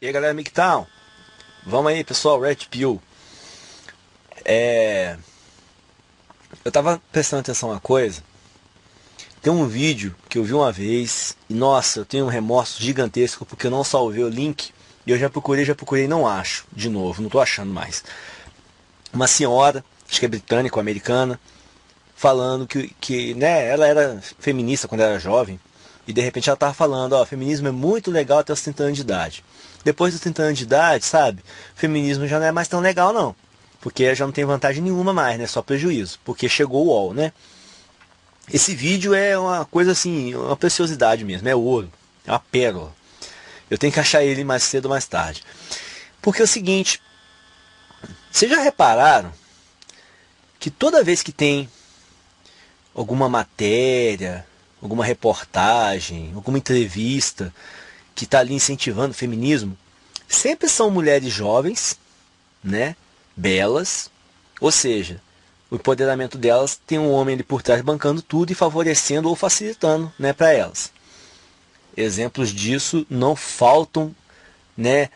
E aí galera, Micktown, vamos aí pessoal, Red Pill. Eu tava prestando atenção a uma coisa. Tem um vídeo que eu vi uma vez e nossa, eu tenho um remorso gigantesco porque eu não salvei o link. E eu já procurei e não acho, de novo, não tô achando mais. Uma senhora, acho que é britânica ou americana, falando que né, ela era feminista quando era jovem. E de repente ela tava falando, ó, feminismo é muito legal até os 30 anos de idade. Depois dos 30 anos de idade, sabe, feminismo já não é mais tão legal não. Porque já não tem vantagem nenhuma mais, né? Só prejuízo. Porque chegou o UOL, né? Esse vídeo é uma coisa assim, uma preciosidade mesmo, é ouro, é uma pérola. Eu tenho que achar ele mais cedo ou mais tarde. Porque é o seguinte, vocês já repararam que toda vez que tem alguma matéria, alguma reportagem, alguma entrevista que está ali incentivando o feminismo, sempre são mulheres jovens, né, belas, ou seja, o empoderamento delas tem um homem ali por trás bancando tudo e favorecendo ou facilitando, né, para elas. Exemplos disso não faltam, né,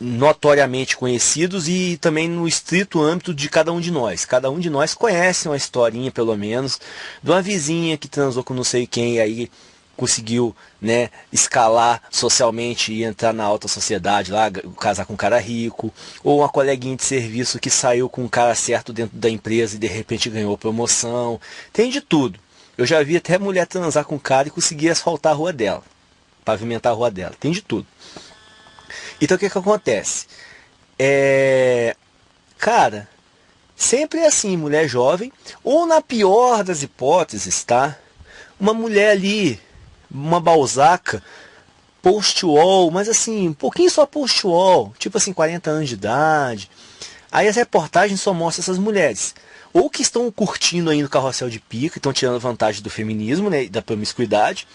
notoriamente conhecidos e também no estrito âmbito de cada um de nós. Cada um de nós conhece uma historinha, pelo menos, de uma vizinha que transou com não sei quem e aí conseguiu, né, escalar socialmente e entrar na alta sociedade lá, casar com um cara rico, ou uma coleguinha de serviço que saiu com um cara certo dentro da empresa e de repente ganhou promoção. Tem de tudo. Eu já vi até mulher transar com um cara e conseguir asfaltar a rua dela, pavimentar a rua dela. Tem de tudo. Então o que acontece? Cara, sempre é assim, mulher jovem, ou na pior das hipóteses, tá? Uma mulher ali, uma balzaca, post-wall, mas assim, um pouquinho só post-wall, tipo assim, 40 anos de idade. Aí as reportagens só mostram essas mulheres. Ou que estão curtindo ainda o carrossel de pica, estão tirando vantagem do feminismo, né, da promiscuidade,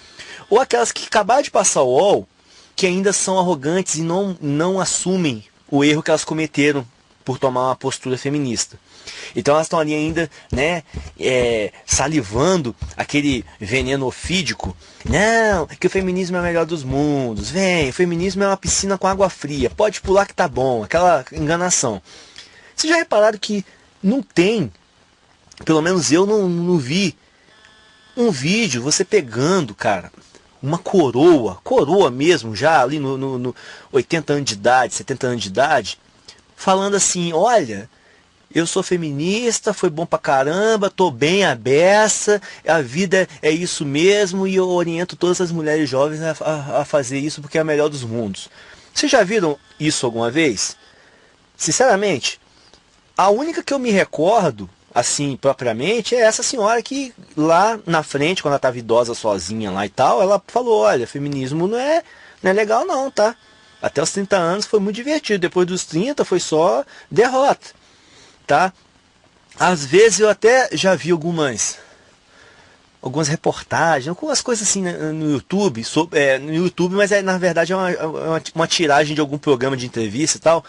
ou aquelas que acabaram de passar o wall, que ainda são arrogantes e não assumem o erro que elas cometeram por tomar uma postura feminista. Então elas estão ali ainda, né, salivando aquele veneno ofídico. Não, que o feminismo é o melhor dos mundos. Vem, o feminismo é uma piscina com água fria. Pode pular que tá bom. Aquela enganação. Vocês já repararam que não tem, pelo menos eu não vi, um vídeo você pegando, cara, uma coroa mesmo, já ali no 80 anos de idade, 70 anos de idade, falando assim, olha, eu sou feminista, foi bom pra caramba, tô bem a beça, a vida é isso mesmo e eu oriento todas as mulheres jovens a fazer isso porque é a melhor dos mundos. Vocês já viram isso alguma vez? Sinceramente, a única que eu me recordo, assim, propriamente, é essa senhora que lá na frente, quando ela estava idosa sozinha lá e tal, ela falou, olha, feminismo não é legal não, tá? Até os 30 anos foi muito divertido, depois dos 30 foi só derrota, tá? Às vezes eu até já vi algumas reportagens, algumas coisas assim no YouTube, no YouTube, mas na verdade é uma tiragem de algum programa de entrevista e tal,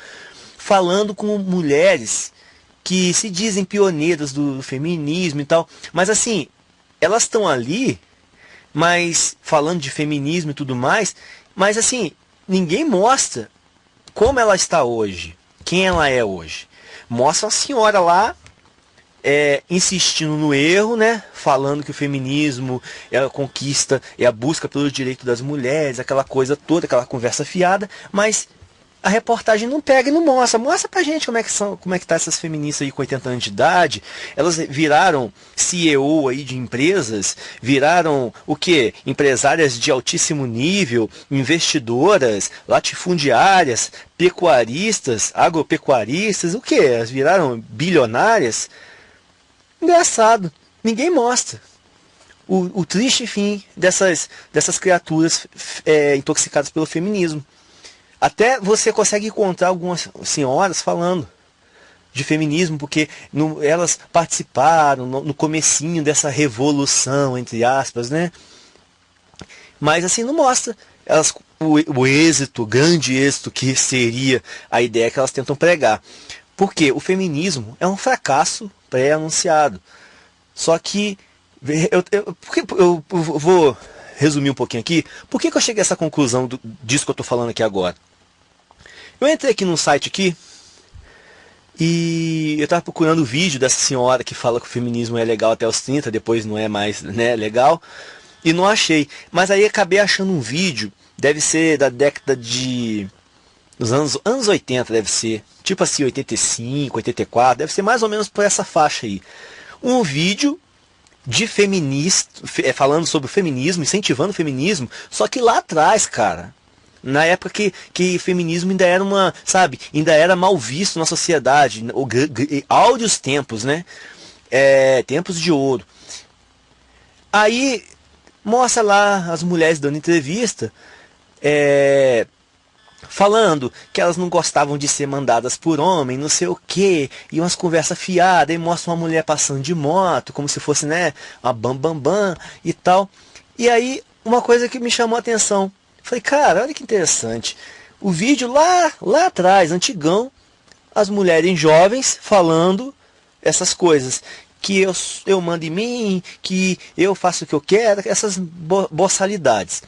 falando com mulheres que se dizem pioneiras do feminismo e tal, mas assim, elas estão ali, mas falando de feminismo e tudo mais, mas assim, ninguém mostra como ela está hoje, quem ela é hoje. Mostra a senhora lá insistindo no erro, né? Falando que o feminismo é a conquista, é a busca pelo direito das mulheres, aquela coisa toda, aquela conversa fiada, mas a reportagem não pega e não mostra. Mostra pra gente como é que tá essas feministas aí com 80 anos de idade. Elas viraram CEO aí de empresas, viraram o quê? Empresárias de altíssimo nível, investidoras, latifundiárias, pecuaristas, agropecuaristas, o quê? Elas viraram bilionárias? Engraçado, ninguém mostra o triste fim dessas criaturas intoxicadas pelo feminismo. Até você consegue encontrar algumas senhoras falando de feminismo, porque elas participaram no comecinho dessa revolução, entre aspas, né? Mas assim, não mostra o êxito, o grande êxito que seria a ideia que elas tentam pregar. Porque o feminismo é um fracasso pré-anunciado. Só que eu vou resumir um pouquinho aqui. Por que eu cheguei a essa conclusão disso que eu estou falando aqui agora? Eu entrei aqui num site aqui e eu tava procurando o vídeo dessa senhora que fala que o feminismo é legal até os 30, depois não é mais, né, legal. E não achei. Mas aí acabei achando um vídeo, deve ser da década de... Nos anos 80 deve ser. Tipo assim, 85, 84, deve ser mais ou menos por essa faixa aí. Um vídeo de feminista, falando sobre o feminismo, incentivando o feminismo, só que lá atrás, cara, na época que feminismo ainda era uma, sabe, ainda era mal visto na sociedade, áureos tempos, né? Tempos de ouro. Aí mostra lá as mulheres dando entrevista, falando que elas não gostavam de ser mandadas por homem, não sei o que, e umas conversas fiadas, e mostra uma mulher passando de moto, como se fosse, né, uma bam e tal. E aí, uma coisa que me chamou a atenção, falei, cara, olha que interessante, o vídeo lá atrás, antigão, as mulheres jovens falando essas coisas, que eu mando em mim, que eu faço o que eu quero, essas boçalidades.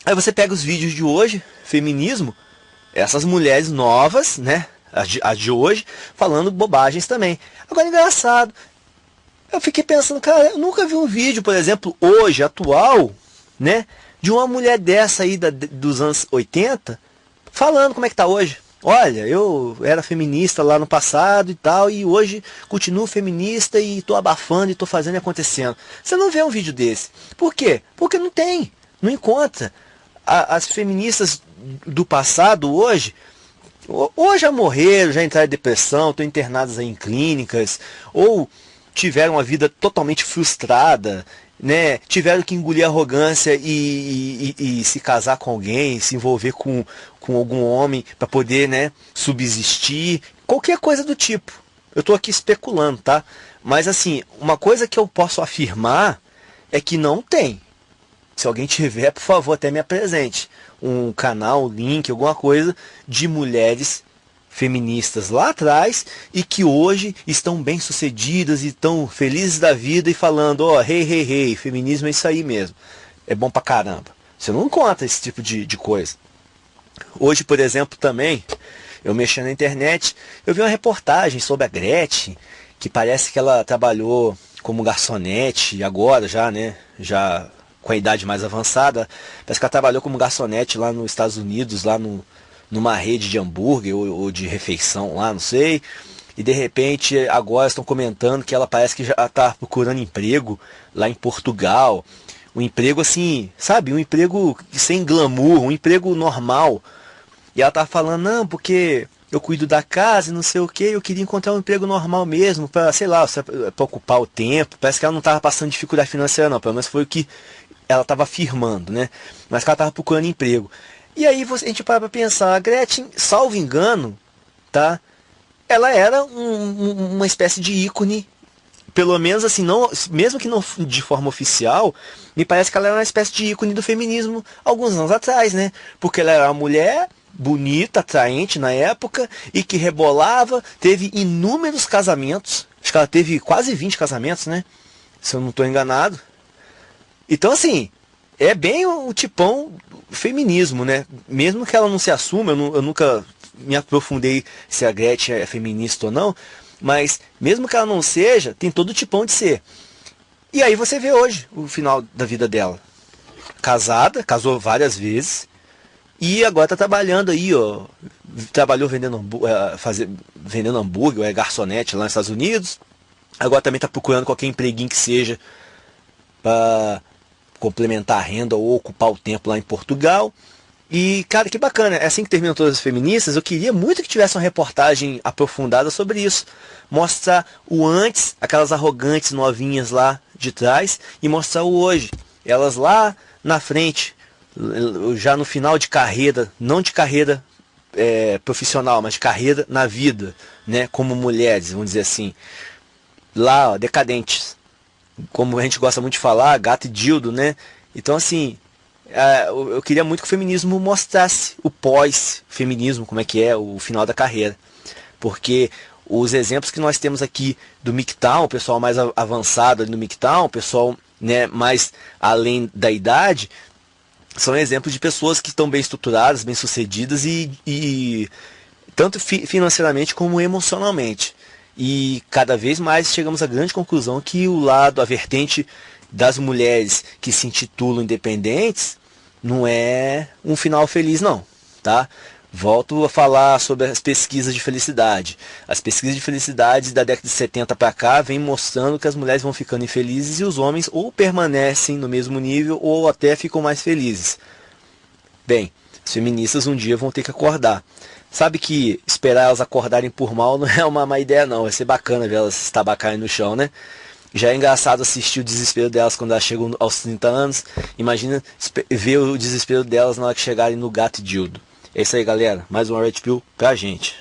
Aí você pega os vídeos de hoje, feminismo, essas mulheres novas, né, as de hoje, falando bobagens também. Agora, engraçado, eu fiquei pensando, cara, eu nunca vi um vídeo, por exemplo, hoje, atual, né, de uma mulher dessa aí dos anos 80, falando como é que tá hoje. Olha, eu era feminista lá no passado e tal, e hoje continuo feminista e tô abafando e tô fazendo e acontecendo. Você não vê um vídeo desse. Por quê? Porque não tem, não encontra. As feministas do passado hoje já morreram, já entraram em depressão, estão internadas aí em clínicas, ou tiveram uma vida totalmente frustrada, né? Tiveram que engolir a arrogância e se casar com alguém, se envolver com algum homem para poder, né, subsistir, qualquer coisa do tipo. Eu estou aqui especulando, tá? Mas assim, uma coisa que eu posso afirmar é que não tem. Se alguém tiver, por favor, até me apresente um canal, um link, alguma coisa de mulheres feministas lá atrás e que hoje estão bem sucedidas e estão felizes da vida e falando, ó, hey, feminismo é isso aí mesmo. É bom pra caramba. Você não encontra esse tipo de coisa. Hoje, por exemplo, também, eu mexendo na internet, eu vi uma reportagem sobre a Gretchen, que parece que ela trabalhou como garçonete agora já, né, já com a idade mais avançada, parece que ela trabalhou como garçonete lá nos Estados Unidos, lá numa rede de hambúrguer ou de refeição lá, não sei. E de repente agora estão comentando que ela parece que já está procurando emprego lá em Portugal. Um emprego assim, sabe? Um emprego sem glamour, um emprego normal. E ela tá falando, não, porque eu cuido da casa e não sei o que, eu queria encontrar um emprego normal mesmo, para, sei lá, para ocupar o tempo. Parece que ela não estava passando dificuldade financeira não, pelo menos foi o que ela estava afirmando, né? Mas que ela estava procurando emprego. E aí a gente para pensar, a Gretchen, salvo engano, tá? Ela era uma espécie de ícone, pelo menos assim, não, mesmo que não de forma oficial, me parece que ela era uma espécie de ícone do feminismo alguns anos atrás, né? Porque ela era uma mulher bonita, atraente na época, e que rebolava, teve inúmeros casamentos, acho que ela teve quase 20 casamentos, né? Se eu não estou enganado. Então, assim, é bem o tipão feminismo, né? Mesmo que ela não se assuma, eu nunca me aprofundei se a Gretchen é feminista ou não, mas mesmo que ela não seja, tem todo o tipão de ser. E aí você vê hoje o final da vida dela. Casada, casou várias vezes, e agora está trabalhando aí, ó. Trabalhou vendendo hambúrguer, é garçonete lá nos Estados Unidos. Agora também está procurando qualquer empreguinho que seja para complementar a renda ou ocupar o tempo lá em Portugal. E, cara, que bacana. É assim que terminam todas as feministas. Eu queria muito que tivesse uma reportagem aprofundada sobre isso. Mostrar o antes, aquelas arrogantes novinhas lá de trás, e mostrar o hoje. Elas lá na frente, já no final de carreira, não de carreira profissional, mas de carreira na vida, né? Como mulheres, vamos dizer assim. Lá, ó, decadentes. Como a gente gosta muito de falar, gato e dildo, né? Então, assim, eu queria muito que o feminismo mostrasse o pós-feminismo, como é que é o final da carreira. Porque os exemplos que nós temos aqui do MGTOW, o pessoal mais avançado ali no MGTOW, o pessoal, né, mais além da idade, são exemplos de pessoas que estão bem estruturadas, bem sucedidas e tanto financeiramente como emocionalmente. E cada vez mais chegamos à grande conclusão que o lado, a vertente das mulheres que se intitulam independentes não é um final feliz não, tá? Volto a falar sobre as pesquisas de felicidade. As pesquisas de felicidade da década de 70 para cá vêm mostrando que as mulheres vão ficando infelizes e os homens ou permanecem no mesmo nível ou até ficam mais felizes. Bem, as feministas um dia vão ter que acordar. Sabe que esperar elas acordarem por mal não é uma má ideia não. Vai ser bacana ver elas se estabacarem no chão, né? Já é engraçado assistir o desespero delas quando elas chegam aos 30 anos. Imagina ver o desespero delas na hora que chegarem no gato e dildo. É isso aí, galera. Mais um Red Pill pra gente.